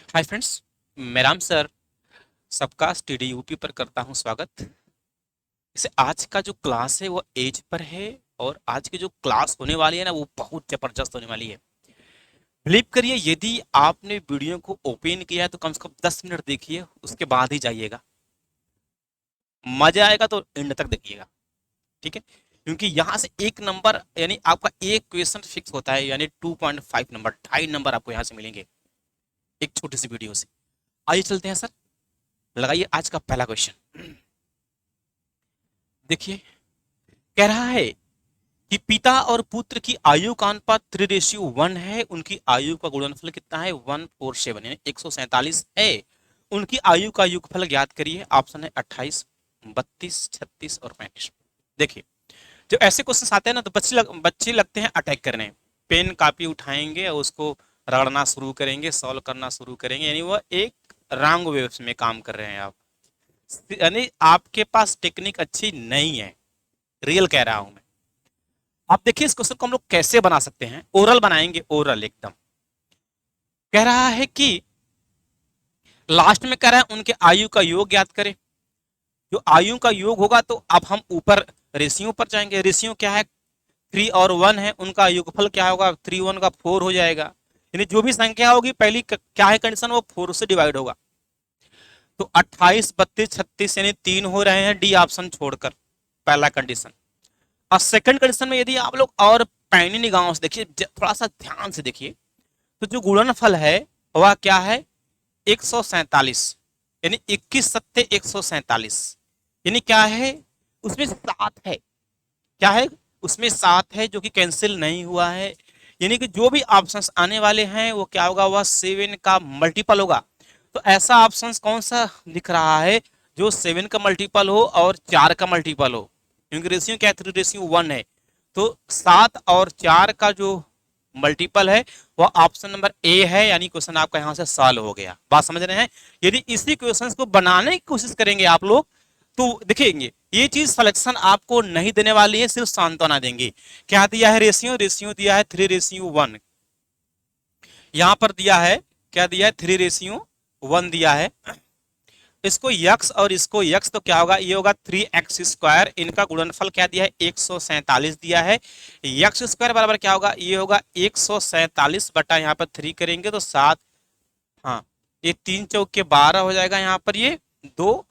Hi friends, मैं Ram sir सबका study UP पर करता हूं स्वागत। इसे आज का जो क्लास है वो एज पर है और आज की जो क्लास होने वाली है ना वो बहुत जबरदस्त होने वाली है। बिलीव करिए, यदि आपने वीडियो को ओपन किया है तो कम से कम 10 मिनट देखिए, उसके बाद ही जाइएगा। मजा आएगा तो एंड तक देखिएगा, ठीक है? क्योंकि यहाँ से एक नंबर यानी आपका एक क्वेश्चन फिक्स होता है, यानी 2.5 नंबर, 2.5 नंबर आपको यहाँ से मिलेंगे एक छोटी सी वीडियो से। आइए चलते हैं सर, लगाइए आज का पहला क्वेश्चन। देखिए, कह रहा है कि पिता और पुत्र की आयु का अनुपात 3:1 है। उनकी आयु का गुणनफल कितना है? 147 यानी 147 है। उनकी आयु का युगफल ज्ञात करिए। ऑप्शन है 28, 32, 36 और 35। देखिए, जो ऐसे क्वेश्चन आते हैं ना तो बच्चे लगते हैं अटैक करने। पेन कापी उठाएंगे और उसको रगड़ना शुरू करेंगे, सॉल्व करना शुरू करेंगे, यानी वह एक रॉन्ग वे में काम कर रहे हैं आप। यानी आपके पास टेक्निक अच्छी नहीं है, रियल कह रहा हूं मैं। आप देखिए, इस क्वेश्चन को हम लोग कैसे बना सकते हैं। ओरल बनाएंगे, ओरल एकदम। कह रहा है कि लास्ट में कह रहा है उनके आयु का योग ज्ञात करें। जो आयु का योग होगा तो अब हम ऊपर रेशियो पर जाएंगे। रेशियो क्या है? 3 और 1 है। उनका योगफल क्या होगा? 3 1 का 4 हो जाएगा। यानी जो भी संख्या होगी पहली क्या है कंडीशन, वो 4 से डिवाइड होगा। तो 28, 32, 36 यानी 3 हो रहे हैं, डी ऑप्शन छोड़कर, पहला कंडीशन। और सेकंड कंडीशन में यदि आप लोग और पैनी निगाहों से देखिए, थोड़ा सा ध्यान से देखिए, तो जो गुणनफल है वह क्या है? 147 यानी 21 सत्ते 147 यानी क्या है? उसमें 7 है। क्या है? उसमें 7 है जो कि कैंसिल नहीं हुआ है। यानी कि जो भी ऑप्शंस आने वाले हैं वो क्या होगा? वह 7 का मल्टीपल होगा। तो ऐसा ऑप्शंस कौन सा दिख रहा है जो 7 का मल्टीपल हो और 4 का मल्टीपल हो? क्योंकि रेशियो क्या है? 3:1 है। तो 7 और 4 का जो मल्टीपल है वह ऑप्शन नंबर ए है। यानी क्वेश्चन आपका यहां से सॉल्व हो गया। बात समझ रहे हैं? यदि इसी क्वेश्चन को बनाने की कोशिश करेंगे आप लोग तो देखेंगे ये चीज सिलेक्शन आपको नहीं देने वाली है, सिर्फ सांत्वना देंगे। क्या दिया है? रेशियो, रेशियो दिया है 3:1। यहां पर दिया है, क्या दिया है? 3:1 दिया है। इसको यक्स और इसको यक्स, तो क्या होगा? ये होगा 3x²। इनका गुणनफल क्या दिया है? 147 दिया है। यक्स स्क्वायर बराबर क्या होगा? ये होगा 147 बटा यहाँ पर 3 करेंगे तो 7। हाँ, ये 3 चौके 12 हो जाएगा। यहाँ पर ये 2,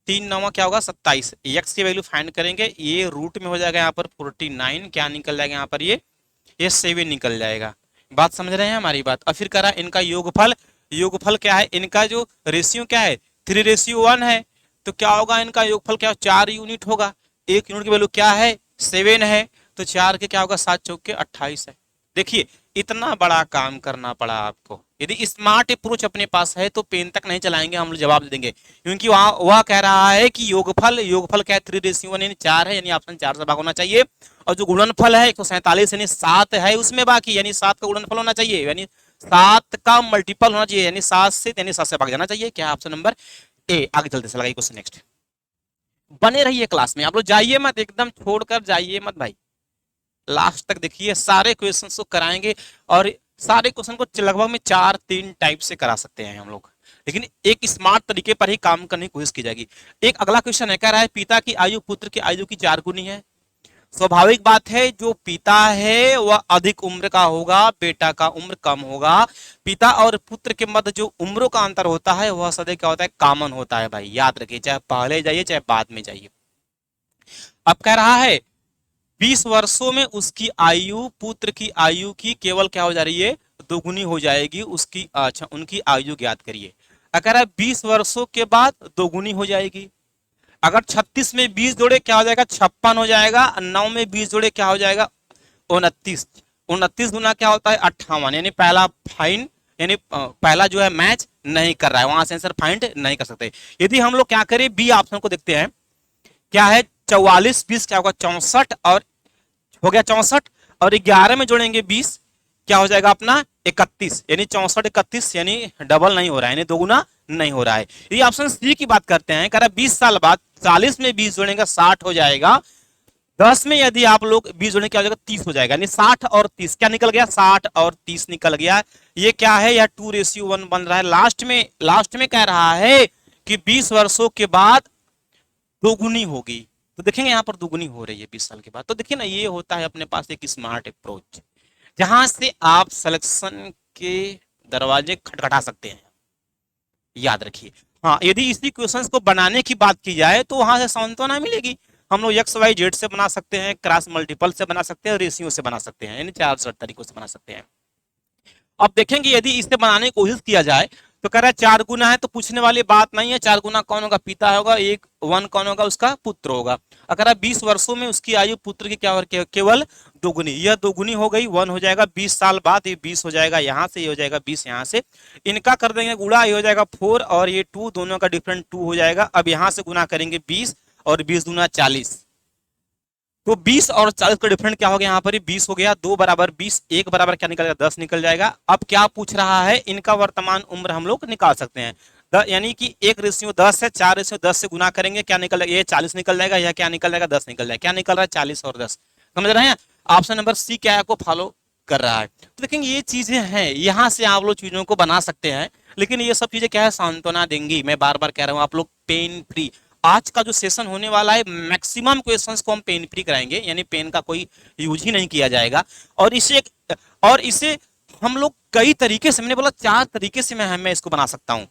3 9 क्या होगा? 27। यक्स की वैल्यू फाइंड करेंगे, ये रूट में हो जाएगा यहाँ पर 49। क्या निकल जाएगा यहाँ पर? ये 7 निकल जाएगा। बात समझ रहे हैं हमारी बात? और फिर करा इनका योगफल। योगफल क्या है? इनका जो रेशियो क्या है? 3:1 है। तो क्या होगा? इनका योगफल क्या? 4 यूनिट होगा। एक यूनिट की वैल्यू क्या है? 7 है। तो 4 के क्या होगा? 7 चौके 28 है। देखिए, इतना बड़ा काम करना पड़ा आपको। यदि स्मार्ट अप्रोच अपने पास है तो पेन तक नहीं चलाएंगे, हम लोग जवाब दे देंगे। क्योंकि वह कह रहा है कि योगफल, योगफल क्या है? 3:1 यानी 4 है, यानी ऑप्शन 4 से भाग होना चाहिए। और जो गुणनफल है 147 यानी 7 है उसमें बाकी, यानी 7 का गुणनफल होना चाहिए, यानी 7 का मल्टीपल होना चाहिए, यानी 7 से भाग जाना चाहिए। क्या ऑप्शन नंबर ए? आगे चलते से लगाइए क्वेश्चन नेक्स्ट। बने रहिए क्लास में, आप लोग जाइए मत, एकदम छोड़कर जाइए मत भाई। लास्ट तक देखिए, सारे क्वेश्चन को कराएंगे। और सारे क्वेश्चन को लगभग में 4-3 टाइप से करा सकते हैं हम लोग, लेकिन एक स्मार्ट तरीके पर ही काम करने की कोशिश की जाएगी। एक अगला क्वेश्चन है, कह रहा है पिता की आयु पुत्र की आयु की 4 गुनी है। स्वाभाविक बात है, जो पिता है वह अधिक उम्र का होगा, बेटा का उम्र कम होगा। पिता और पुत्र के मध्य जो उम्रों का अंतर होता है वह सदैव क्या होता है? कॉमन होता है भाई, याद रखिए, चाहे पहले जाइए चाहे बाद में जाइए। अब कह रहा है 20 वर्षों में उसकी आयु पुत्र की आयु की केवल क्या हो जा रही है? दोगुनी हो जाएगी उसकी। अच्छा, उनकी आयु ज्ञात करिए। अगर 20 वर्षों के बाद दोगुनी हो जाएगी। अगर 36 में 20 जोड़े क्या हो जाएगा? 56 हो जाएगा। 9 में 20 जोड़े क्या हो जाएगा? 29। 29 गुना क्या होता है? 58। यानी पहला फाइन, यानी पहला जो है मैच नहीं कर रहा है, वहां से आंसर फाइंड नहीं कर सकते। यदि हम लोग क्या करें, बी ऑप्शन को देखते हैं। क्या है? 44 20 क्या होगा? 64। और हो गया 64, और 11 में जोड़ेंगे 20, क्या हो जाएगा अपना? 31। यानी 64 31, यानी डबल नहीं हो रहा है, यानी दोगुना नहीं हो रहा है। ये ऑप्शन सी की बात करते हैं। कह रहा 20 साल बाद 40 में 20 जोड़ेंगे 60 हो जाएगा। 10 में यदि आप लोग 20 जोड़ने क्या हो जाएगा 30 हो जाएगा, यानी 60 और 30 क्या निकल गया, 60 और 30 निकल गया। ये क्या है, यह 2:1 बन रहा है। लास्ट में कह रहा है कि 20 वर्षों के बाद दोगुनी होगी। तो देखेंगे यहाँ पर दोगुनी हो रही है 20 साल के बाद। तो देखिए ना, ये होता है अपने पास एक स्मार्ट अप्रोच, जहां से आप सिलेक्शन के दरवाजे खटखटा सकते हैं, याद रखिए। हाँ, यदि इसी क्वेश्चंस को बनाने की बात की जाए तो वहां से सांत्वना मिलेगी। हम लोग एक्स वाई जेड से बना सकते हैं, क्रॉस मल्टीपल से बना सकते हैं, रेशियो से बना सकते हैं, यानी 4 तरीकों से बना सकते हैं। अब देखेंगे यदि इसे बनाने की कोशिश किया जाए तो कह रहा है 4 गुना है, तो पूछने वाली बात नहीं है। 4 गुना कौन होगा, पिता होगा, 1 कौन होगा, उसका पुत्र होगा। अगर 20 वर्षों में उसकी आयु पुत्र की क्या हो, केवल दोगुनी, यह दोगुनी हो गई, 1 हो जाएगा। 20 साल बाद ये 20 हो जाएगा, यहाँ से ये हो जाएगा 20, यहाँ से इनका कर देंगे गुणा, ये हो जाएगा 4 और ये 2, दोनों का डिफरेंट 2 हो जाएगा। अब यहाँ से गुना करेंगे 20 और 20 दूना 40, तो 20 और 40 का डिफरेंट क्या हो गया, यहाँ पर 20 हो गया। 2 बराबर 20, 1 बराबर क्या निकल जाएगा, 10 निकल जाएगा। अब क्या पूछ रहा है, इनका वर्तमान उम्र हम लोग निकाल सकते हैं। यानी कि 1:10 है, 4:10 से गुना करेंगे, क्या निकल जाएगा, ये 40 निकल जाएगा, यह क्या निकल जाएगा, 10 निकल जाएगा। क्या निकल रहा है, 40 और 10। समझ रहे हैं, ऑप्शन नंबर सी क्या है, को फॉलो कर रहा है। तो देखेंगे ये चीजें हैं, यहां से आप लोग चीजों को बना सकते हैं, लेकिन ये सब चीजें क्या है, सांत्वना देंगी। मैं बार बार कह रहा हूं, आप लोग पेन फ्री, आज का जो सेशन होने वाला है मैक्सिमम क्वेश्चंस को हम पेन फ्री कराएंगे, यानी पेन का कोई यूज ही नहीं किया जाएगा। और इसे हम लोग कई तरीके से, मैंने बोला 4 तरीके से मैं इसको बना सकता हूं।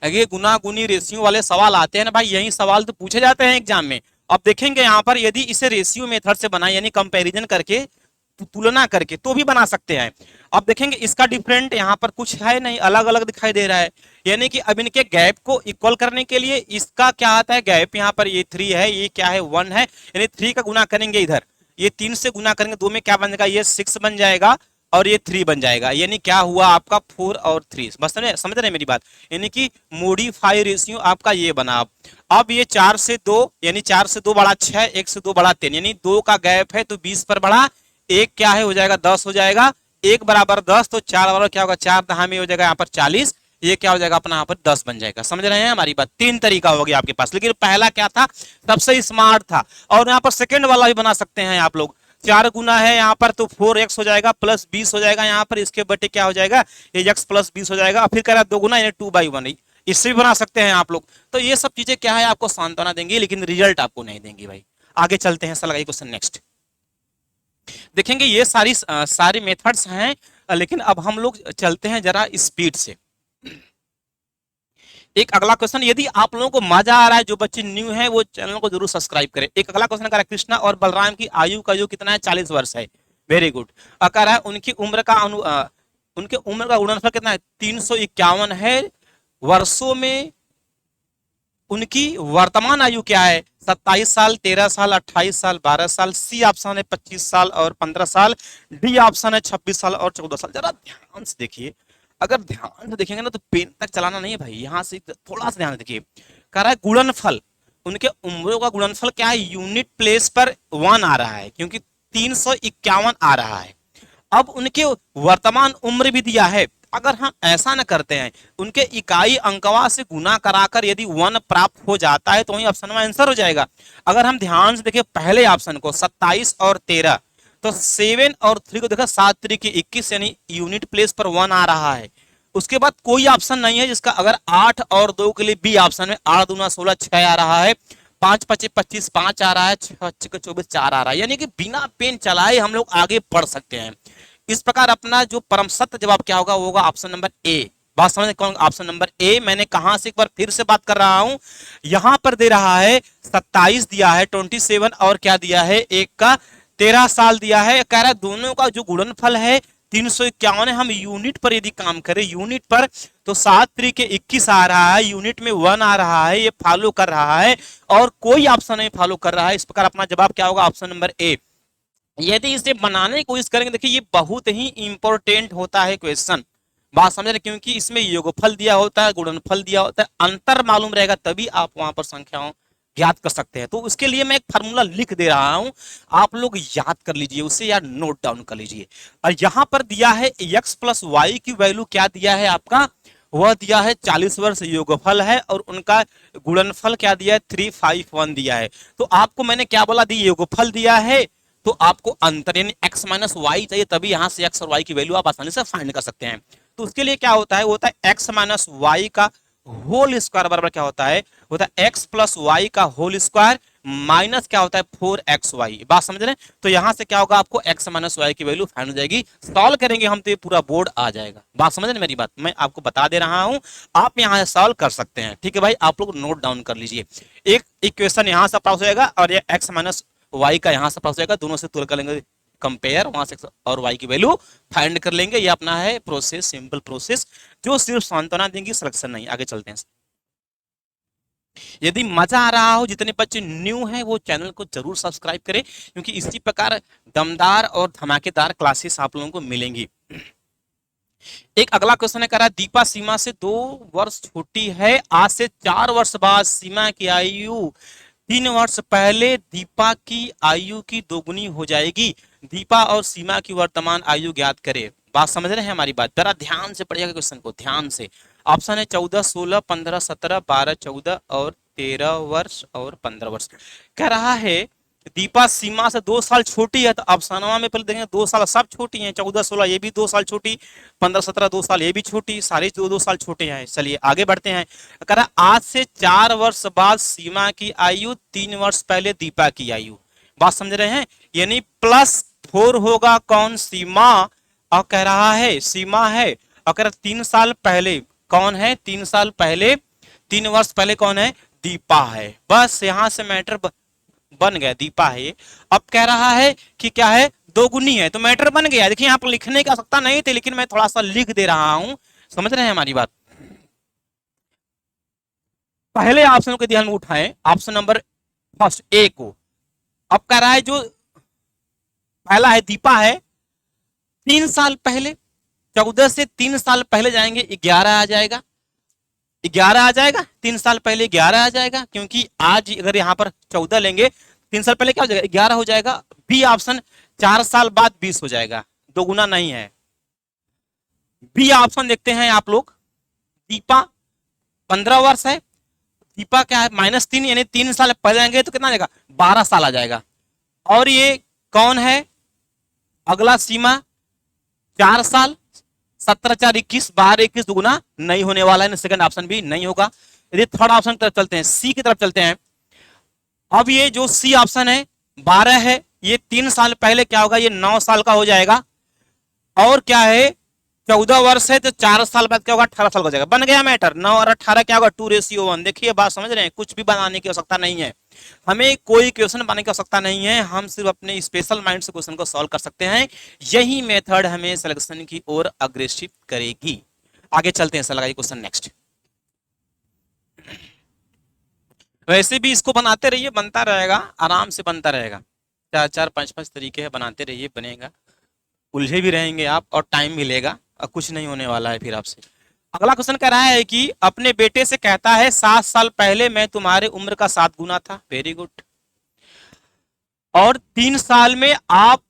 अगर गुना गुनी रेशियो वाले सवाल आते हैं ना भाई, यही सवाल तो पूछे जाते हैं एग्जाम में। अब देखेंगे यहाँ पर यदि इसे रेशियो मेथड से बनाए, यानी कंपैरिजन करके, तुलना करके, तो भी बना सकते हैं। अब देखेंगे इसका डिफरेंट यहाँ पर कुछ है नहीं, अलग अलग दिखाई दे रहा है, यानी कि अब इनके गैप को इक्वल करने के लिए इसका क्या आता है, गैप यहाँ पर ये 3 है, ये क्या है 1 है, यानी 3 का गुना करेंगे इधर, ये 3 से गुना करेंगे 2 में क्या बन जाएगा, ये 6 बन जाएगा और ये 3 बन जाएगा, यानी क्या हुआ आपका 4 और 3। बस समझ रहे हैं मेरी बात, यानी कि मोडिफाई रेशियो आपका ये बना। अब ये 4 से 2, यानी 4 से 2 बड़ा 6, 1 से 2 बड़ा 3, यानी 2 का गैप है तो 20 पर बढ़ा, 1 क्या है हो जाएगा 10 हो जाएगा, 1 बराबर 10, तो 4 बराबर क्या होगा, 4 दहा में हो जाएगा यहाँ पर 40, ये क्या हो जाएगा अपना यहाँ पर 10 बन जाएगा। समझ रहे हैं हमारी बात, 3 तरीका हो गया आपके पास, लेकिन पहला क्या था, सबसे स्मार्ट था। और यहाँ पर सेकंड वाला भी बना सकते हैं आप लोग। 4 गुना है यहाँ पर तो 4x हो जाएगा प्लस 20 हो जाएगा, यहाँ पर इसके बटे क्या हो जाएगा, ये x प्लस 20 हो जाएगा। फिर कह रहा है 2 गुना यानी 2/1, इससे भी बना सकते हैं आप लोग। तो ये सब चीजें क्या है, आपको सांत्वना देंगी, लेकिन रिजल्ट आपको नहीं देंगी भाई। आगे चलते हैं, सर क्वेश्चन नेक्स्ट देखेंगे। ये सारी मेथड्स हैं, लेकिन अब हम लोग चलते हैं जरा स्पीड से। एक अगला क्वेश्चन, यदि आप लोगों को मजा आ रहा है, जो बच्चे न्यू हैं वो चैनल को जरूर सब्सक्राइब करें। एक अगला क्वेश्चन कर रहा है, कृष्णा और बलराम की आयु का जो कितना है, 40 वर्ष है। Very good. कह रहा है उनकी उम्र का गुणनफल कितना है, 351 है। वर्षों में उनकी वर्तमान आयु क्या है, 27 साल, 13 साल, 28 साल, 12 साल। सी ऑप्शन है 25 साल और 15 साल। डी ऑप्शन है 26 साल और 14 साल। जरा ध्यान से देखिए, अगर ध्यान से देखेंगे ना तो पेन तक चलाना नहीं है भाई, यहां से थोड़ा सा ध्यान देखिए। कह रहा है गुणनफल, उनके उम्रों का गुणनफल क्या है, यूनिट प्लेस पर 1 आ रहा है, क्योंकि 351 आ रहा है। अब उनके वर्तमान उम्र भी दिया है। अगर हम ऐसा न करते हैं, उनके इकाई अंकवा से गुना कराकर यदि 1 प्राप्त हो जाता है तो वही ऑप्शन में आंसर हो जाएगा। अगर हम ध्यान से देखें पहले ऑप्शन को, 27 और 13, तो 7 और 3 को देखा, 7 3 की 21, यानी यूनिट प्लेस पर 1 आ रहा है। उसके बाद कोई ऑप्शन नहीं है जिसका, अगर 8 और 2 के लिए बी ऑप्शन में 8 दूना 16, 6 आ रहा है, 5 5 25, 5 आ रहा है, 6 24, 4 आ रहा है, यानी कि बिना पेन चलाए हम लोग आगे बढ़ सकते हैं। इस प्रकार अपना जो परम सत्य जवाब क्या होगा, वो होगा ऑप्शन नंबर ए। बात समझ कौन, ऑप्शन नंबर ए। मैंने कहा से एक बार फिर से बात कर रहा हूं, यहां पर दे रहा है 27 दिया है, 27 और क्या दिया है, एक का 13 साल दिया है। कह रहा है दोनों का जो गुणनफल है 351 है। हम यूनिट पर यदि काम करें, यूनिट पर, तो 7 3 के 21 आ रहा है, यूनिट में 1 आ रहा है, ये फॉलो कर रहा है और कोई ऑप्शन नहीं फॉलो कर रहा है। इस प्रकार अपना जवाब क्या होगा, ऑप्शन नंबर ए। यदि इसे बनाने की कोशिश करेंगे, देखिए ये बहुत ही इंपॉर्टेंट होता है क्वेश्चन, बात समझ रहे, क्योंकि इसमें योगफल दिया होता है, गुणनफल दिया होता है, अंतर मालूम रहेगा तभी आप वहां पर संख्याओं ज्ञात कर सकते हैं। तो उसके लिए मैं एक फार्मूला लिख दे रहा हूं, आप लोग याद कर लीजिए उसे या नोट डाउन कर लीजिए। और यहां पर दिया है x प्लस वाई की वैल्यू क्या दिया है आपका वह दिया है 40 वर्ष योगफल है, और उनका गुणनफल क्या दिया है 351 दिया है। तो आपको मैंने क्या बोला, दी योगफल दिया है तो आपको अंतर यानी x माइनस वाई चाहिए, तभी यहां से x और y की वैल्यू आप आसानी से फाइंड कर सकते हैं। तो उसके लिए क्या होता है, वो होता है x माइनस वाई का होल स्क्वायर बराबर क्या होता है, होता है x प्लस वाई का होल स्क्वायर माइनस क्या होता है 4xy। बात समझ रहे हैं? तो यहां से क्या होगा, आपको x माइनस वाई की वैल्यू फाइंड हो जाएगी। सॉल्व करेंगे हम तो ये पूरा बोर्ड आ जाएगा। बात समझ रहे हैं मेरी बात, मैं आपको बता दे रहा हूं, आप यहां से सॉल्व कर सकते हैं। ठीक है भाई, आप लोग नोट डाउन कर लीजिए। एक इक्वेशन यहां से पास हो जाएगा और ये x माइनस वाई का यहां से पास हो जाएगा, दोनों से तुलना करेंगे, कंपेयर, वहां से और y की वैल्यू फाइंड कर लेंगे। ये अपना है प्रोसेस, सिंपल प्रोसेस, जो सिर्फ सांत्वना देंगी, सिलेक्शन नहीं। आगे चलते हैं। यदि मजा आ रहा हो, जितने बच्चे न्यू हैं वो चैनल को जरूर सब्सक्राइब करें, क्योंकि इसी प्रकार दमदार और धमाकेदार क्लासेस आप लोगों को मिलेंगी। एक अगला क्वेश्चन है, कह रहा है दीपा सीमा से 2 वर्ष छोटी है, आज से 4 वर्ष बाद सीमा की आयु 3 वर्ष पहले दीपा की आयु की दोगुनी हो जाएगी। दीपा और सीमा की वर्तमान आयु ज्ञात करे। बात समझ रहे हैं हमारी बात? जरा ध्यान से पढ़िएगा क्वेश्चन को, ध्यान से। ऑप्शन है 14, 16, 15, 17, 12, 14 और 13 वर्ष और 15 वर्ष। कह रहा है दीपा सीमा से 2 साल छोटी है, तो ऑप्शनवा में पहले देखेंगे 2 साल सब छोटी हैं, 14, 16 ये भी 2 साल छोटी, 15, 17 2 साल ये भी छोटी, सारे 2 साल छोटे हैं। चलिए आगे बढ़ते हैं। कह रहा आज से 4 वर्ष बाद सीमा की आयु 3 वर्ष पहले दीपा की आयु। बात समझ रहे हैं? यानी +4 होगा कौन, सीमा, और कह रहा है सीमा है, अगर 3 साल पहले कौन है, 3 साल पहले, 3 वर्ष पहले कौन है, दीपा है। बस यहां से मैटर बन गया, दीपा है ये। अब कह रहा है कि क्या है, दोगुनी है, तो मैटर बन गया। देखिए यहाँ पर लिखने की आवश्यकता नहीं थी, लेकिन मैं थोड़ा सा लिख दे रहा हूं। समझ रहे हैं हमारी बात? पहले ऑप्शन को ध्यान में उठाएं, ऑप्शन नंबर फर्स्ट ए को। अब कह रहा है जो पहला है दीपा है, 3 साल पहले, 14 से 3 साल पहले जाएंगे 11 आ जाएगा, 11 आ जाएगा, 3 साल पहले 11 आ जाएगा, क्योंकि आज अगर यहाँ पर 14 लेंगे, 3 साल पहले क्या हो जाएगा, 11 हो जाएगा। बी ऑप्शन 4 साल बाद 20 हो जाएगा, दोगुना नहीं है। बी ऑप्शन देखते हैं आप लोग। दीपा 15 वर्ष है, दीपा क्या है -3, यानी 3 साल पहले जाएंगे तो कितना आ जाएगा, 12 साल आ जाएगा। और ये कौन है अगला, सीमा 4 साल, 17 4 21, 12 21 दुगुना नहीं होने वाला है, सेकंड ऑप्शन भी नहीं होगा। यदि थर्ड ऑप्शन की तरफ चलते हैं, सी की तरफ चलते हैं। अब ये जो सी ऑप्शन है 12 है, ये 3 साल पहले क्या होगा, ये 9 साल का हो जाएगा। और क्या है 14 वर्ष है, तो 4 साल बाद क्या होगा, 18 साल का हो जाएगा। बन गया मैटर। 9 और 18 क्या होगा, 2:1। देखिए बात समझ रहे हैं, कुछ भी बनाने की आवश्यकता नहीं है, हमें कोई क्वेश्चन बनाने की आवश्यकता नहीं है, हम सिर्फ अपने स्पेशल माइंड से क्वेश्चन को सॉल्व कर सकते हैं। यही मेथड हमें सिलेक्शन की ओर अग्रेसित करेगी। आगे चलते हैं, सर लगाइए क्वेश्चन नेक्स्ट। वैसे भी इसको बनाते रहिए, बनता रहेगा, आराम से बनता रहेगा। 4 4 5 5 तरीके हैं, बनाते रहिए, बनेगा। उलझे भी रहेंगे आप और टाइम मिलेगा, और कुछ नहीं होने वाला है फिर आपसे। अगला क्वेश्चन कह रहा है कि अपने बेटे से कहता है 7 साल पहले मैं तुम्हारे उम्र का 7 गुना था, वेरी गुड, और 3 साल में आप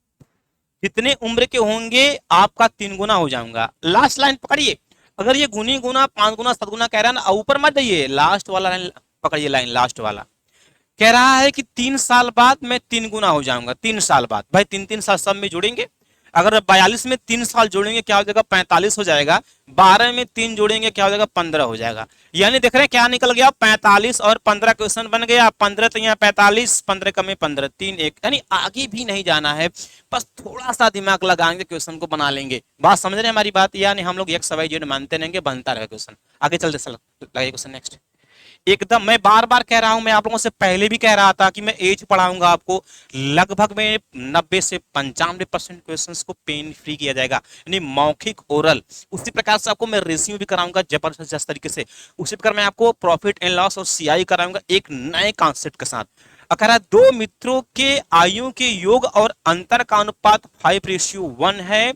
जितने उम्र के होंगे आपका 3 गुना हो जाऊंगा। लास्ट लाइन पकड़िए, अगर ये गुनी गुना 5 गुना 7 गुना कह रहा है ना, ऊपर मत जाइए, लास्ट वाला लाइन पकड़िए, लाइन लास्ट वाला कह रहा है कि 3 साल बाद मैं 3 गुना हो जाऊंगा। 3 साल बाद भाई 3 साल सब में जोड़ेंगे, अगर 42 में 3 साल जोड़ेंगे क्या हो जाएगा, 45 हो जाएगा। 12 में 3 जोड़ेंगे क्या हो जाएगा, 15 हो जाएगा। यानी देख रहे हैं क्या निकल गया, 45 और 15 क्वेश्चन बन गया। 15 तो यहाँ 45, 15 कम में 15, 3 1, यानी आगे भी नहीं जाना है, बस थोड़ा सा दिमाग लगाएंगे क्वेश्चन को बना लेंगे। बात समझ रहे हैं हमारी बात? यानी हम लोग एक्स वाई जेड मानते रहेंगे, बनता रहेगा क्वेश्चन। आगे चलते लगाइए क्वेश्चन नेक्स्ट। एकदम मैं बार बार कह रहा हूं, मैं आप लोगों से पहले भी कह रहा था कि मैं एज पढ़ाऊंगा आपको, लगभग में 90 से 95% क्वेश्चंस को पेन फ्री किया जाएगा, यानी मौखिक ओरल। उसी प्रकार से आपको मैं रेशियो भी कराऊंगा जबरदस्त तरीके से। उसी प्रकार मैं आपको प्रॉफिट एंड लॉस और सीआई कराऊंगा एक नए कॉन्सेप्ट के साथ। अगर 2 मित्रों के आयु के योग और अंतर का अनुपात 5:1 है,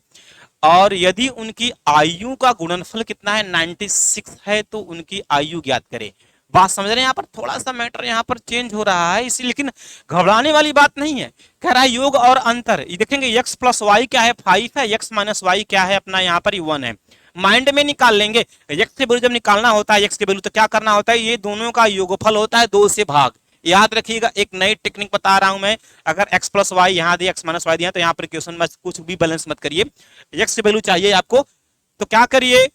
और यदि उनकी आयु का गुणनफल कितना है, 96 है, तो उनकी आयु ज्ञात करें। बात समझ रहे हैं? यहाँ पर थोड़ा सा मैटर यहाँ पर चेंज हो रहा है, इसी, लेकिन घबराने वाली बात नहीं है। कह रहा है योग और अंतर, ये देखेंगे x प्लस वाई क्या है, 5 है, x माइनस वाई क्या है अपना यहाँ पर 1 है। माइंड में निकाल लेंगे। एक्स की वैल्यू जब निकालना होता है, एक्स की वैल्यू, तो क्या करना होता है, ये दोनों का योगफल होता है 2 से भाग। याद रखिएगा, एक नई टेक्निक बता रहा हूं मैं। अगर x प्लस वाई यहाँ दिया, x माइनस वाई दिया, तो यहाँ पर क्वेश्चन में कुछ भी बैलेंस मत करिए। x की वैल्यू चाहिए आपको, तो क्या करिए,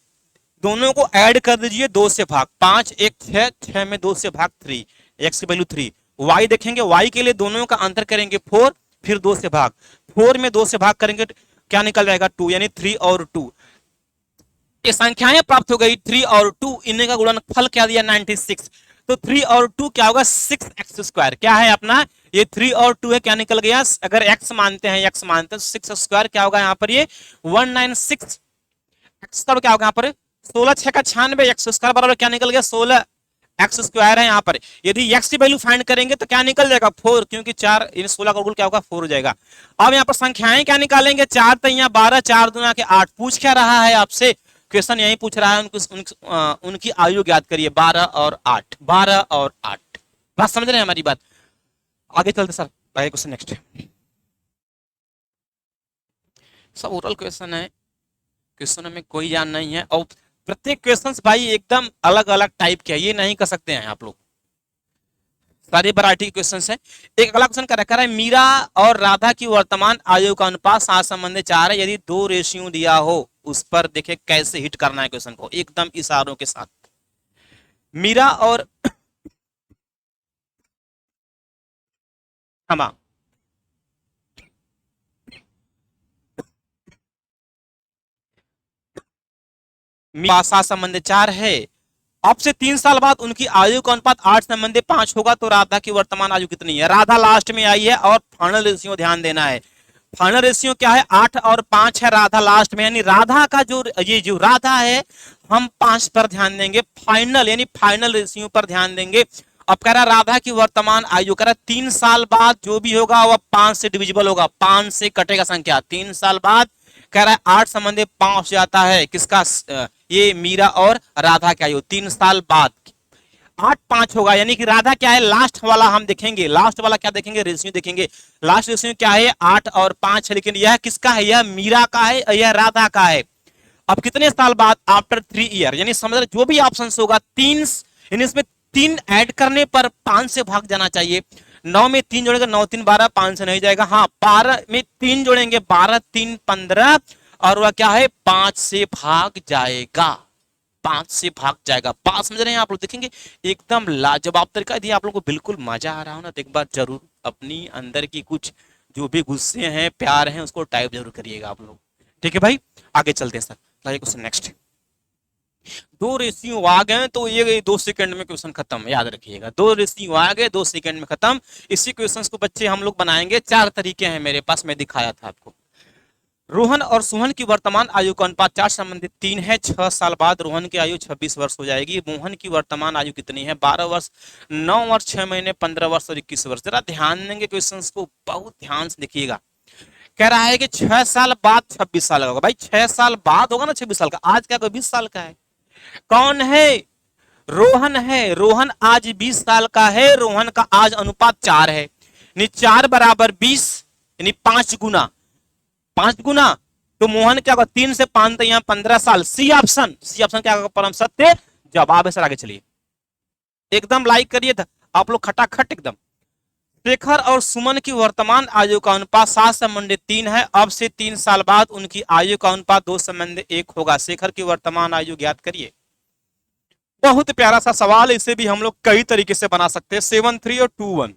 दोनों को ऐड कर दीजिए 2 से भाग। 5 1 6, 6 में 2 से भाग 3, x की वैल्यू 3। y देखेंगे, y के लिए दोनों का अंतर करेंगे 4, फिर 2 से भाग, 4 में 2 से भाग करेंगे, क्या निकल जाएगा 2, यानी 3 और 2। ये संख्याएं प्राप्त हो गई 3 और 2, इन्हीं का गुणनफल क्या दिया 96। तो 3 और 2 क्या होगा 6x²। क्या है अपना, ये 3 और 2 है, क्या निकल गया, अगर x मानते हैं, x मानते हैं, 6² क्या होगा यहाँ पर, ये 196। x का क्या होगा यहाँ पर, 16 6 का 96, x² बराबर क्या निकल गया 16x² है यहाँ पर। यदि x की वैल्यू फाइंड करेंगे तो क्या निकल जाएगा 4, क्योंकि 4 16 का गुण क्या होगा 4 हो जाएगा। अब यहाँ पर संख्याएं क्या निकालेंगे, 4 3 12, 4 दूना के 8। पूछ क्या रहा है आपसे, क्वेश्चन यही पूछ रहा है, उनकी आयु ज्ञात करिए, 12 और 8, 12 और 8। बात समझ रहे हैं हमारी बात, आगे चलते सर, आगे क्वेश्चन नेक्स्ट। सब ओरल क्वेश्चन है, क्वेश्चन में कोई जान नहीं है, और प्रत्येक क्वेश्चंस भाई एकदम अलग अलग टाइप के, ये नहीं कर सकते हैं आप लोग, सारी वैरायटी के क्वेश्चंस हैं। एक अगला क्वेश्चन का रखा है, मीरा और राधा की वर्तमान आयु का अनुपात 7 संबंधी 4 है, यदि 2 रेशियो दिया हो, उस पर देखे कैसे हिट करना है क्वेश्चन को, एकदम इशारों के साथ। मीरा और क्षमा, मीरा 7 संबंधी 4 है, अब से 3 साल बाद उनकी आयु का अनुपात 8 संबंधी 5 होगा, तो राधा की वर्तमान आयु कितनी है। राधा लास्ट में आई है, और फाइनल रेशियो ध्यान देना है, फाइनल रेशियो क्या है 8 और 5 है, राधा लास्ट में, यानी राधा का जो ये जो राधा है, हम 5 पर ध्यान देंगे, फाइनल यानी फाइनल रेशियो पर ध्यान देंगे। अब कह रहा राधा की वर्तमान आयु, कह रहा 3 साल बाद जो भी होगा वह 5 से डिविजिबल होगा, 5 से कटेगा संख्या, 3 साल बाद कह रहा है 8 संबंधी 5 जाता है, किसका, ये मीरा और राधा की आयु 3 साल बाद 8 5 होगा, यानी कि राधा क्या है, लास्ट वाला हम देखेंगे, लास्ट वाला क्या देखेंगे, रेशियो देखेंगे, लास्ट रेशियो क्या है 8 और 5 है, लेकिन यह किसका है, यह मीरा का है, यह राधा का है। अब कितने साल बाद, आफ्टर 3 ईयर, यानी समझ रहे, जो भी ऑप्शन होगा 3, यानी इसमें 3 ऐड करने पर 5 से भाग जाना चाहिए। 9 में 3 जोड़ेंगे, 9 3 12, 5 से नहीं जाएगा, हाँ 12 में 3 जोड़ेंगे, 12 3 15, और वह क्या है 5 से भाग जाएगा, 5 से भाग जाएगा। बात समझ रहे हैं आप लोग, देखेंगे एकदम लाजवाब तरीका। यदि आप लोग को बिल्कुल मजा आ रहा हो ना, तो एक बार जरूर अपनी अंदर की कुछ जो भी गुस्से हैं, प्यार हैं, उसको टाइप जरूर करिएगा आप लोग, ठीक है भाई। आगे चलते हैं सर, क्वेश्चन नेक्स्ट। 2 रेशियो आ गए तो ये 2 सेकंड में क्वेश्चन खत्म, याद रखिएगा, 2 रेशियो आ गए 2 सेकंड में खत्म। इसी क्वेश्चन को बच्चे हम लोग बनाएंगे, 4 तरीके हैं मेरे पास, मैं दिखाया था आपको। रोहन और सुहन की वर्तमान आयु का अनुपात 4 संबंधित 3 है, 6 साल बाद रोहन की आयु 26 वर्ष हो जाएगी। मोहन की वर्तमान आयु कितनी है, 12 वर्ष 9 वर्ष 6 महीने 15 वर्ष और 21 वर्ष। जरा ध्यान देंगे क्वेश्चंस को, बहुत ध्यान से देखिएगा। कह रहा है कि 6 साल बाद 26 साल का होगा, भाई 6 साल बाद होगा ना 26 साल का, आज क्या कोई 20 साल का है। कौन है, रोहन है, रोहन आज 20 साल का है, रोहन का आज अनुपात 4 है, यानी 4 बराबर 20, यानी 5 गुना, 5 गुना, तो मोहन क्या होगा 3 से 5 तो यहाँ 15 साल। सी ऑप्शन, सी ऑप्शन क्या होगा परम सत्य जवाब है सर। आगे चलिए, एकदम लाइक करिए था आप लोग खटाखट एकदम। शेखर और सुमन की वर्तमान आयु का अनुपात 7 संबंधी 3 है, अब से 3 साल बाद उनकी आयु का अनुपात 2 संबंधी 1 होगा। शेखर की वर्तमान आयु ज्ञात करिए। बहुत प्यारा सा सवाल, इसे भी हम लोग कई तरीके से बना सकते हैं, 7 3 और 2 1।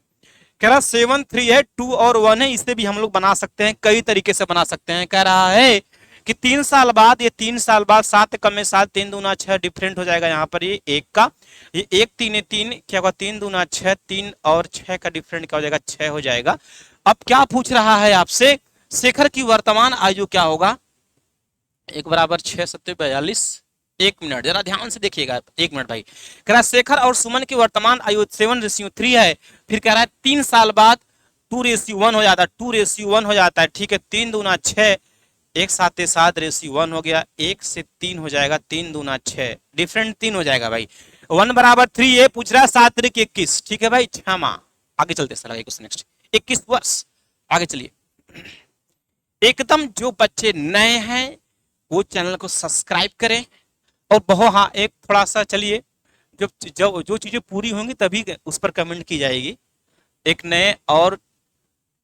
कह रहा 7 3 है, 2 और 1 है, इसे भी हम लोग बना सकते हैं, कई तरीके से बना सकते हैं। कह रहा है कि 3 साल बाद, ये 3 साल बाद 7 कम में 7, 3 दूना 6 डिफरेंट हो जाएगा यहाँ पर, ये 1 का, ये 1 3 3 क्या होगा 3 दूना 6, 3 और 6 का डिफरेंट क्या हो जाएगा 6 हो जाएगा। अब क्या पूछ रहा है आपसे, शेखर की वर्तमान आयु क्या होगा, 1 बराबर 6 7 42, 1 मिनट जरा ध्यान से देखिएगा, 1 मिनट भाई। कह रहा है शेखर और सुमन की वर्तमान आयु 7:3 है, फिर कह रहा है 3 साल बाद 2:1 हो जाता है, 2:1 हो जाता है, ठीक है। 3 दूना 6, 1 7 7:1 हो गया, 1 से 3 हो जाएगा, 3 दूना 6, डिफरेंट 3 हो जाएगा भाई। 1 बराबर 3, ये पूछ रहा है 7 3 21, ठीक है भाई, 6 माह। आगे चलते सर, आगे क्वेश्चन नेक्स्ट, 21 वर्ष। आगे चलिए, एकदम जो बच्चे नए हैं वो चैनल को सब्सक्राइब करें। और बहुत, हाँ, एक थोड़ा सा चलिए, जब जो चीजें पूरी होंगी तभी उस पर कमेंट की जाएगी। एक नए और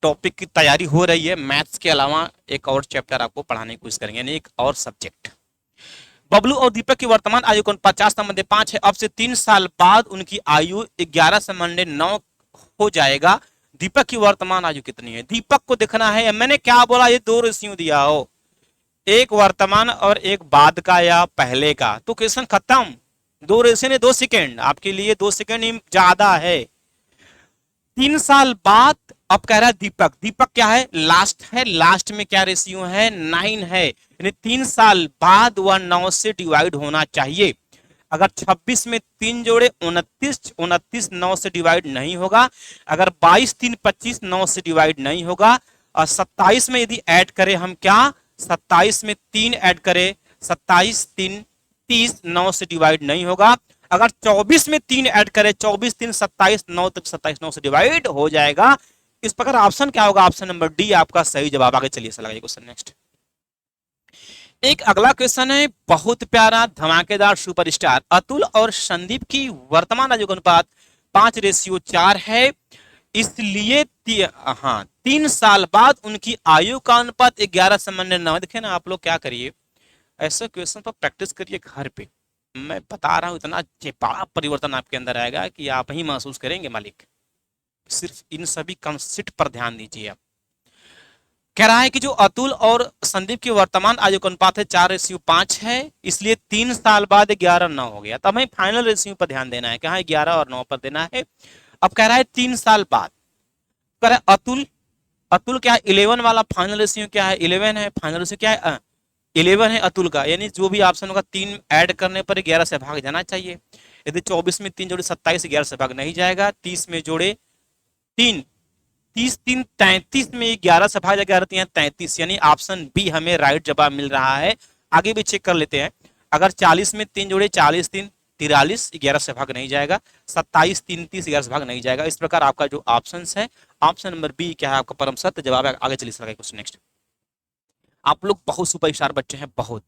टॉपिक की तैयारी हो रही है, मैथ्स के अलावा एक और चैप्टर आपको पढ़ाने की कोशिश करेंगे, यानी एक और सब्जेक्ट। बबलू और दीपक की वर्तमान आयु कौन 50 संबंधी 5 है। अब से 3 साल बाद उनकी आयु 11 संबंधी 9 हो जाएगा। दीपक की वर्तमान आयु कितनी है? दीपक को देखना है। मैंने क्या बोला, ये दो रेशियो दिया हो, एक वर्तमान और एक बाद का या पहले का, तो क्वेश्चन खत्म। 2 रेशियो ने 2 सेकेंड, आपके लिए 2 सेकेंड ही ज्यादा है। 3 साल बाद, अब कह रहा है दीपक, दीपक क्या है? लास्ट है। लास्ट में क्या रेशियो है? 9 है। यानी 3 साल बाद वह 9 से डिवाइड होना चाहिए। अगर 26 में 3 जोड़े 29, 29 9 से डिवाइड नहीं होगा। अगर 22 3 25 9 से डिवाइड नहीं होगा। और 27 में यदि ऐड करें हम, क्या 27 में 3 ऐड करें, 27 3 30 9 से डिवाइड नहीं होगा। अगर 24 में 3 ऐड करें, 24 3 27 9 तक 27 9 से डिवाइड हो जाएगा। इस प्रकार ऑप्शन क्या होगा? ऑप्शन नंबर डी आपका सही जवाब। आगे चलिए सर, क्वेश्चन नेक्स्ट। एक अगला क्वेश्चन है, बहुत प्यारा धमाकेदार सुपरस्टार अतुल और संदीप की वर्तमान आयु का अनुपात 5:4 है। इसलिए हाँ, 3 साल बाद उनकी आयु का अनुपात 11:9। देखे ना, आप लोग क्या करिए, ऐसे क्वेश्चन पर प्रैक्टिस करिए घर पे। मैं बता रहा हूं, इतना बड़ा परिवर्तन आपके अंदर आएगा कि आप ही महसूस करेंगे मालिक। सिर्फ इन सभी कंसेप्ट पर ध्यान दीजिए आप। कह रहा है कि जो अतुल और संदीप की वर्तमान आयु का अनुपात है 4:5 है। इसलिए 3 साल बाद 11:9 हो गया। तो हमें फाइनल रेशियो पर ध्यान देना है, कहा 11 और 9 पर देना है। अब कह रहा है 3 साल बाद, कह रहा है अतुल, अतुल क्या है? 11 वाला फाइनल रेशियो क्या है? 11 है। फाइनल रेशियो क्या है? 11 है अतुल का। यानी जो भी ऑप्शन होगा 3 ऐड करने पर 11 से भाग जाना चाहिए। यदि 24 में 3 जोड़े 27, 11 से भाग नहीं जाएगा। 30 में जोड़े 3, 30 3 33 में 11 से भाग जाएगा, 33, यानी ऑप्शन बी हमें राइट जवाब मिल रहा है। आगे भी चेक कर लेते हैं। अगर 40 में 3 जोड़े, 40 3 43, 11 से भाग नहीं जाएगा। 27 3 30, 11 से भाग नहीं जाएगा। इस प्रकार आपका जो ऑप्शन है, ऑप्शन नंबर बी क्या है आपका परम सत्य जवाब है। आगे चलिए सर, क्वेश्चन नेक्स्ट। आप लोग बहुत सुपरस्टार बच्चे हैं, बहुत।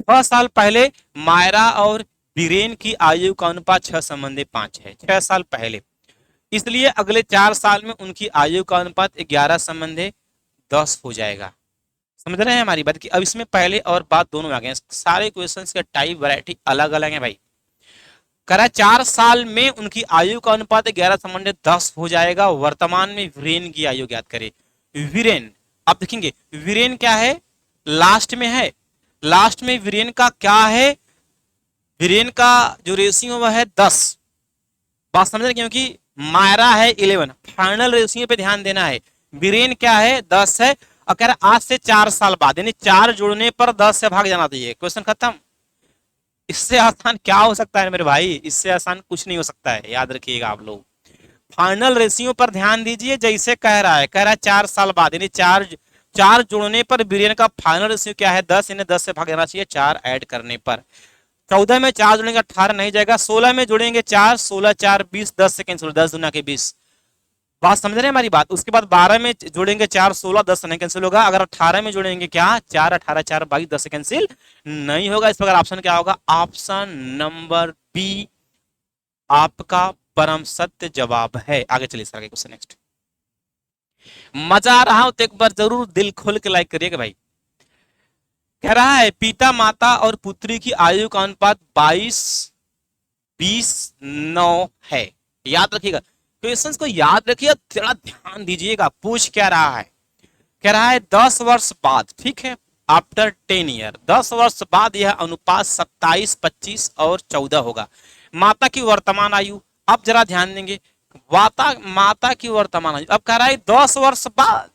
6 साल पहले मायरा और बीरेन की आयु का अनुपात 6:5 है। 6 साल पहले, इसलिए अगले 4 साल में उनकी आयु का अनुपात 11:10 हो जाएगा। समझ रहे हैं हमारी बात की? अब इसमें पहले और बाद दोनों आ गए। सारे क्वेश्चंस के टाइप वैरायटी अलग अलग है भाई। करा 4 साल में उनकी आयु का अनुपात 11:10 हो जाएगा। वर्तमान में वीरेन की आयु ज्ञात करें। वीरेन, आप देखेंगे वीरेन क्या है? लास्ट में है। लास्ट में वीरेन का क्या है? वीरेन का जो रेशियो वह है 10। बात समझ रहे? क्योंकि मायरा है 11। फाइनल रेशियो पे ध्यान देना है। वीरेन क्या है? 10 है। और कह रहा आज से 4 साल बाद, यानी 4 जोड़ने पर 10 से भाग जाना चाहिए। क्वेश्चन खत्म। इससे आसान क्या हो सकता है मेरे भाई? इससे आसान कुछ नहीं हो सकता है, याद रखिएगा आप लोग। फाइनल रेशियो पर ध्यान दीजिए। जैसे कह रहा है, 4 साल बाद, यानी 4 जोड़ने पर वीरेन का फाइनल रेशियो क्या है? 10, यानी 10 से भाग जाना चाहिए 4 ऐड करने पर। 14 में 4 जोड़ेंगे 18 नहीं जाएगा। 16 में जोड़ेंगे 4, 16 4 20, 10 से कैंसिल, 10 दूना के 20। बात समझ रहे हैं हमारी बात? उसके बाद 12 में जोड़ेंगे 4, 16, 10 से नहीं कैंसिल होगा। अगर 18 में जोड़ेंगे क्या? 4 18 4 22, 10 से कैंसिल नहीं होगा। इस प्रकार ऑप्शन क्या होगा? ऑप्शन नंबर बी आपका परम सत्य जवाब है। आगे चलिए सर, क्वेश्चन नेक्स्ट। मजा आ रहा हो तो एक बार जरूर दिल खोल के लाइक करिएगा भाई। कह रहा है पिता माता और पुत्री की आयु का अनुपात 22 20 9 है। याद रखिएगा, क्वेश्चंस को याद रखिए, थोड़ा ध्यान दीजिएगा। पूछ क्या रहा है? कह रहा है 10 वर्ष बाद, ठीक है, आफ्टर 10 ईयर, 10 वर्ष बाद यह अनुपात 27 25 और 14 होगा। माता की वर्तमान आयु, अब जरा ध्यान देंगे। माता की वर्तमान आयु, अब कह रहा है 10 वर्ष बाद।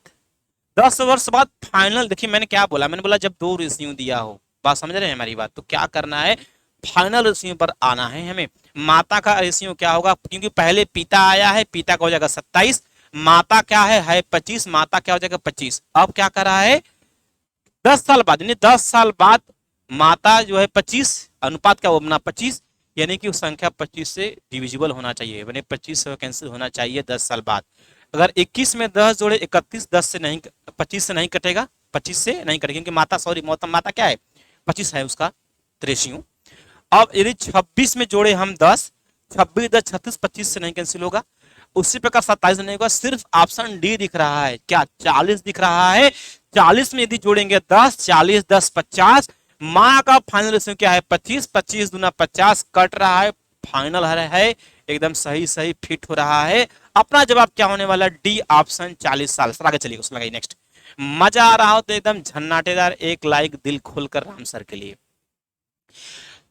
10 वर्ष बाद फाइनल, देखिए मैंने क्या बोला? मैंने बोला जब 2 रेशियो दिया हो। बात समझ रहे हैं हमारी बात? तो क्या करना है? फाइनल रेशियो पर आना है हमें। माता का रेशियो क्या होगा? क्योंकि पहले पिता आया है, पिता का हो जाएगा 27। माता क्या है 25। माता क्या हो जाएगा 25। अब क्या कर रहा है? 10 साल बाद, यानी 10 साल बाद माता जो है 25, अनुपात क्या बना 25, यानी कि संख्या 25 से डिविजिबल होना चाहिए, यानी 25 से कैंसिल होना चाहिए 10 साल बाद। अगर 21 में 10 जोड़े 31, 10 से नहीं, 25 से नहीं कटेगा। 25 से नहीं कटेगा क्योंकि माता सॉरी माता क्या है 25 है उसका रेशियो। अब यदि 26 में जोड़े हम 10, 26 10 36, 25 से नहीं कैंसिल होगा। उसी प्रकार 27 नहीं होगा। सिर्फ ऑप्शन डी दिख रहा है, क्या 40 दिख रहा है। 40 में यदि जोड़ेंगे 10, 40 10 50, माँ का फाइनल रेशियो क्या है 25, 25 दूना 50 कट रहा है, फाइनल है एकदम सही सही फिट हो रहा है। अपना जवाब क्या होने वाला, डी ऑप्शन 40 साल। सर आगे चलिए, उसमें लगाइए नेक्स्ट। मजा आ रहा हो तो एकदम झन्नाटेदार एक लाइक दिल खोलकर राम सर के लिए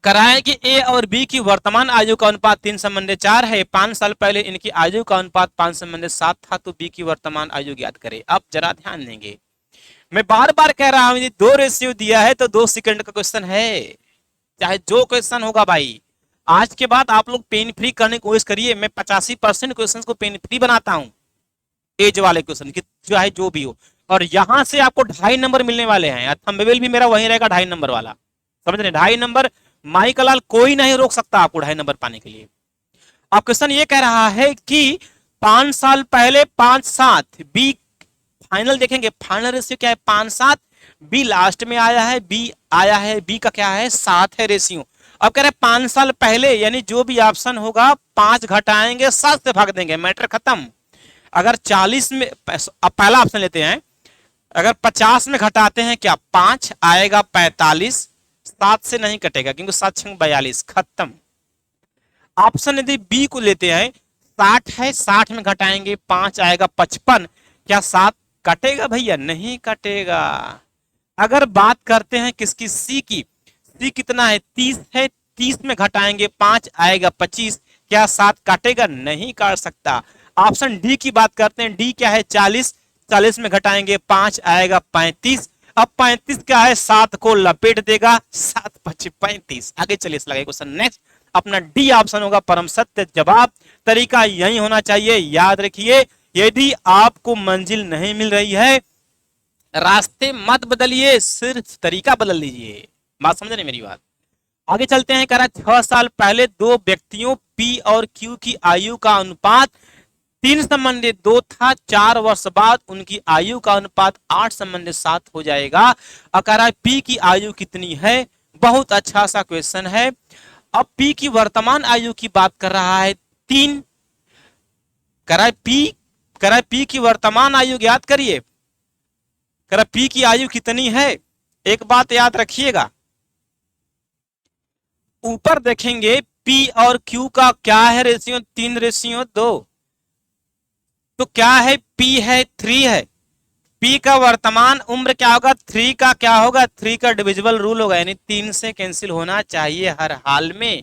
कराएं कि ए और बी की वर्तमान आयु का अनुपात 3:4 है। 5 साल पहले इनकी आयु का अनुपात 5:7 था, तो बी की वर्तमान आयु ज्ञात करें। अब जरा ध्यान देंगे, मैं बार बार कह रहा हूं 2 रेशियो दिया है तो 2 सेकंड का क्वेश्चन है, चाहे जो क्वेश्चन होगा भाई। आज के बाद आप लोग पेन फ्री करने की कोशिश करिए। मैं 85% क्वेश्चन को पेन फ्री बनाता हूं, एज वाले क्वेश्चन की चाहे जो भी हो। और यहां से आपको 2.5 नंबर मिलने वाले हैं। थंबनेल भी मेरा वही रहेगा 2.5 नंबर वाला, समझ रहे। 2.5 नंबर माई का लाल कोई नहीं रोक सकता आपको 2.5 नंबर पाने के लिए। अब क्वेश्चन ये कह रहा है कि 5 साल पहले 5:7, बी फाइनल देखेंगे, फाइनल रेशियो क्या है 5:7, बी लास्ट में आया है, बी आया है, बी का क्या है 7 है रेशियो। अब कह रहे 5 साल पहले, यानी जो भी ऑप्शन होगा 5 घटाएंगे 7 से भाग देंगे, मैटर खत्म। अगर 40 में, अब पहला ऑप्शन लेते हैं, अगर 50 में घटाते हैं क्या 5 आएगा 45, 7 से नहीं कटेगा क्योंकि 7 6 42, खत्म। ऑप्शन यदि बी को लेते हैं, 60 है, 60 में घटाएंगे 5 आएगा 55, क्या 7 कटेगा भैया, नहीं कटेगा। अगर बात करते हैं किसकी, सी की, सी कितना है 30 है, 30 में घटाएंगे 5 आएगा 25, क्या 7 काटेगा, नहीं काट सकता। ऑप्शन डी की बात करते हैं, डी क्या है 40, 40 में घटाएंगे 5 आएगा 35, अब 35 क्या है 7 को लपेट देगा, 7 5 35। आगे चलिए क्वेश्चन नेक्स्ट, अपना डी ऑप्शन होगा परम सत्य जवाब। तरीका यही होना चाहिए, याद रखिए। यदि आपको मंजिल नहीं मिल रही है, रास्ते मत बदलिए, सिर्फ तरीका बदल लीजिए। बात समझ रहे मेरी बात। आगे चलते हैं, कह रहा 6 साल पहले 2 व्यक्तियों पी और क्यू की आयु का अनुपात 3:2 था। 4 वर्ष बाद उनकी आयु का अनुपात 8:7 हो जाएगा। और कह रहा है पी की आयु कितनी है। बहुत अच्छा सा क्वेश्चन है। अब पी की वर्तमान आयु की बात कर रहा है 3, कह रहा है पी की वर्तमान आयु याद करिए, कह रहा पी की आयु कितनी है। एक बात याद रखिएगा, ऊपर देखेंगे पी और क्यू का क्या है रेशियो, 3:2, तो क्या है पी है 3 है, पी का वर्तमान उम्र क्या होगा 3 का क्या होगा, 3 का डिविजिबल रूल होगा, यानी 3 से कैंसिल होना चाहिए हर हाल में।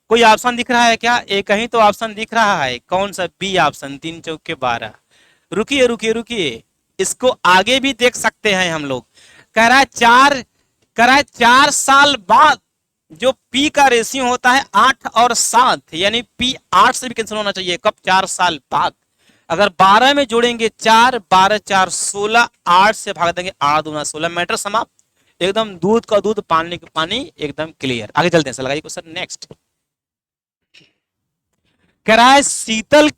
कोई ऑप्शन दिख रहा है क्या, एक ही तो ऑप्शन दिख रहा है, कौन सा, बी ऑप्शन, 3 चौके 12। रुकिए रुकिए रुकिए, इसको आगे भी देख सकते हैं हम लोग। कह रहा है 4 साल बाद जो पी का रेशियो होता है 8 और 7, यानी पी 8 से भी कैंसिल होना चाहिए, कब 4 साल बाद। अगर 12 में जोड़ेंगे 4, 12 4 16, 8 से भाग देंगे 8 दूना 16, मैटर समाप्त। एकदम दूध का दूध पानी का पानी, एकदम क्लियर। आगे चलते हैं, लगाइए क्वेश्चन नेक्स्ट। कह रहा है शीतल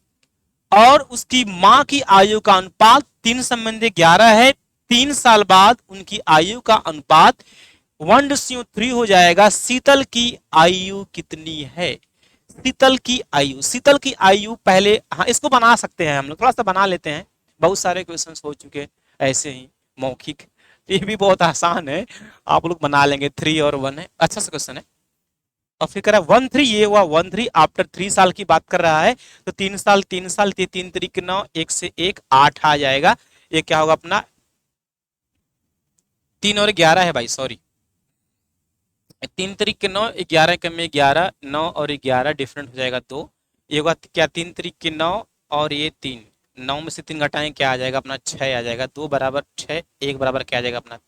और उसकी मां की आयु का अनुपात 3:11 है। 3 साल बाद उनकी आयु का अनुपात 1:3 हो जाएगा। शीतल की आयु कितनी है, शीतल की आयु पहले, हाँ इसको बना सकते हैं हम लोग, थोड़ा सा बना लेते हैं, बहुत सारे क्वेश्चंस हो चुके ऐसे ही मौखिक, ये भी बहुत आसान है, आप लोग बना लेंगे। 3 और 1 है, अच्छा सा क्वेश्चन है। और फिर कह रहा है 1-3, ये हुआ 1-3 आफ्टर 3 साल की बात कर रहा है, तो 3 साल 3 साल 3 3 9, 1 से 1 8 आ जाएगा। ये क्या होगा अपना 3 और 11 है भाई, सॉरी 3 3 9, 11 के में 11, 9 और 11 डिफरेंट हो जाएगा 2। ये होगा क्या 3 3 9 और ये 3, 9 में से 3 घटाएं क्या आ जाएगा अपना 6 आ जाएगा। 2 बराबर 6, 1 बराबर क्या आ जाएगा अपना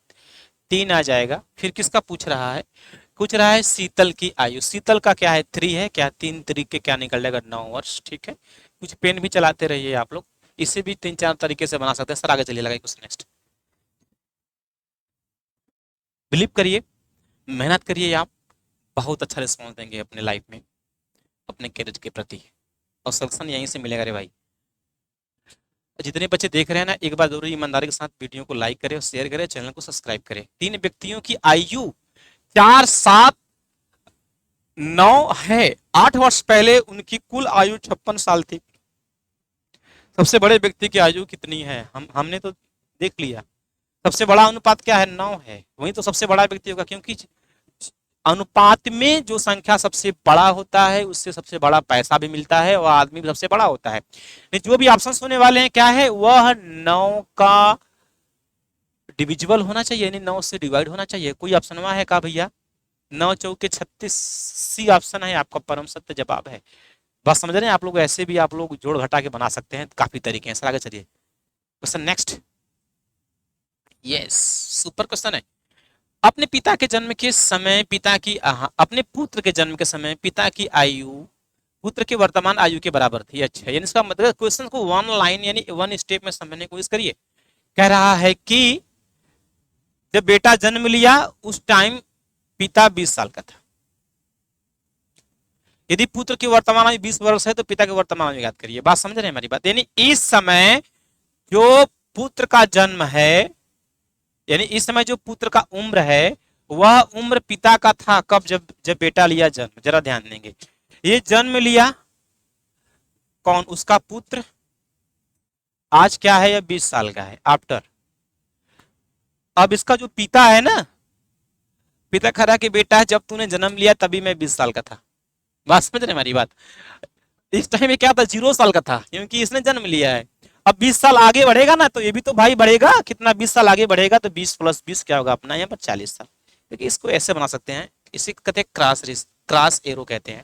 3 आ जाएगा। फिर किसका पूछ रहा है, पूछ रहा है शीतल की आयु। शीतल का क्या है 3 है, क्या 3 तरीके क्या निकल जाएगा 9 वर्ष। ठीक है, कुछ पेन भी चलाते रहिए आप लोग, इसे भी 3-4 तरीके से बना सकते हैं। सर आगे चलिए, लगाइए क्वेश्चन नेक्स्ट। बिलीव करिए, मेहनत करिए, आप बहुत अच्छा रिस्पॉन्स देंगे अपने लाइफ में, अपने करियर के प्रति, और सक्सेस यहीं से मिलेगा रे भाई। जितने बच्चे देख रहे हैं ना, एक बार जरूर ईमानदारी के साथ वीडियो को लाइक करें और शेयर करें, चैनल को सब्सक्राइब करें। 3 व्यक्तियों की आयु 4, 7, 9 है। 8 वर्ष पहले उनकी कुल आयु 56 साल थी। सबसे बड़े व्यक्ति की आयु कितनी है? हमने तो देख लिया। सबसे बड़ा अनुपात क्या है? 9 है। वही तो सबसे बड़ा व्यक्ति होगा, क्योंकि अनुपात में जो संख्या सबसे बड़ा होता है उससे सबसे बड़ा पैसा भी मिलता है और आदमी भी सबसे बड़ा होता है। जो भी ऑप्शन होने वाले हैं क्या है, वह 9 का डिविजिबल होना चाहिए, यानी 9 से डिवाइड होना चाहिए। कोई ऑप्शन वहां है का भैया? 9 चौके 36 सी ऑप्शन है आपका, परम सत्य जवाब है। बस समझ रहे हैं आप लोग? ऐसे भी आप लोग जोड़ घटा के बना सकते हैं, काफी तरीके हैं। सर आगे चलिए, question next. Yes, super question है। अपने पिता के जन्म के समय पिता की अपने पुत्र के जन्म के समय पिता की आयु पुत्र के वर्तमान आयु के बराबर थी। अच्छा, यानी इसका मतलब क्वेश्चन को वन लाइन यानी वन स्टेप में समझने की कोशिश करिए। कह रहा है कि जब बेटा जन्म लिया उस टाइम पिता 20 साल का था। यदि पुत्र की वर्तमान आयु 20 वर्ष है तो पिता के वर्तमान आयु याद करिए। बात समझ रहे हैं हमारी बात? यानी इस समय जो पुत्र का जन्म है, यानी इस समय जो पुत्र का उम्र है वह उम्र पिता का था कब? जब जब बेटा लिया जन्म। जरा ध्यान देंगे, ये जन्म लिया कौन? उसका पुत्र। आज क्या है? यह 20 साल का है आफ्टर। अब इसका जो पिता है ना, पिता कह रहा कि बेटा जब तूने जन्म लिया तभी मैं 20 साल का था। बात समझ रहे हमारी बात? इस टाइम में क्या था? 0 साल का था, क्योंकि इसने जन्म लिया है। अब 20 साल आगे बढ़ेगा ना तो ये भी तो भाई बढ़ेगा। कितना? 20 साल आगे बढ़ेगा तो 20 प्लस 20 क्या होगा अपना? यहाँ पर 40 साल। देखिए इसको ऐसे बना सकते हैं, इसे कहते हैं क्रॉस एरो कहते हैं,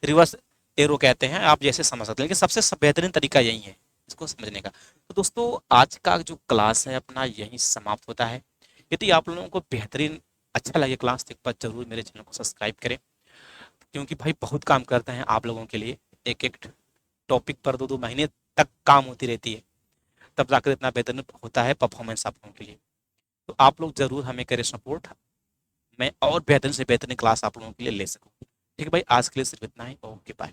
रिवर्स एरो कहते हैं, आप जैसे समझ सकते हैं। लेकिन सबसे बेहतरीन तरीका यही है इसको समझने का। तो दोस्तों आज का जो क्लास है अपना यही समाप्त होता है। यदि आप लोगों को बेहतरीन अच्छा लगे क्लास तो एक बार जरूर मेरे चैनल को सब्सक्राइब करें, क्योंकि भाई बहुत काम करते हैं आप लोगों के लिए। एक एक टॉपिक पर 2-2 महीने तक काम होती रहती है, तब जाकर इतना बेहतरीन होता है परफॉर्मेंस आप लोगों के लिए। तो आप लोग जरूर हमें करें सपोर्ट, मैं और बेहतरीन से बेहतरीन क्लास आप लोगों के लिए ले सकूं। ठीक है भाई, आज के लिए सिर्फ इतना ही। Okay bye.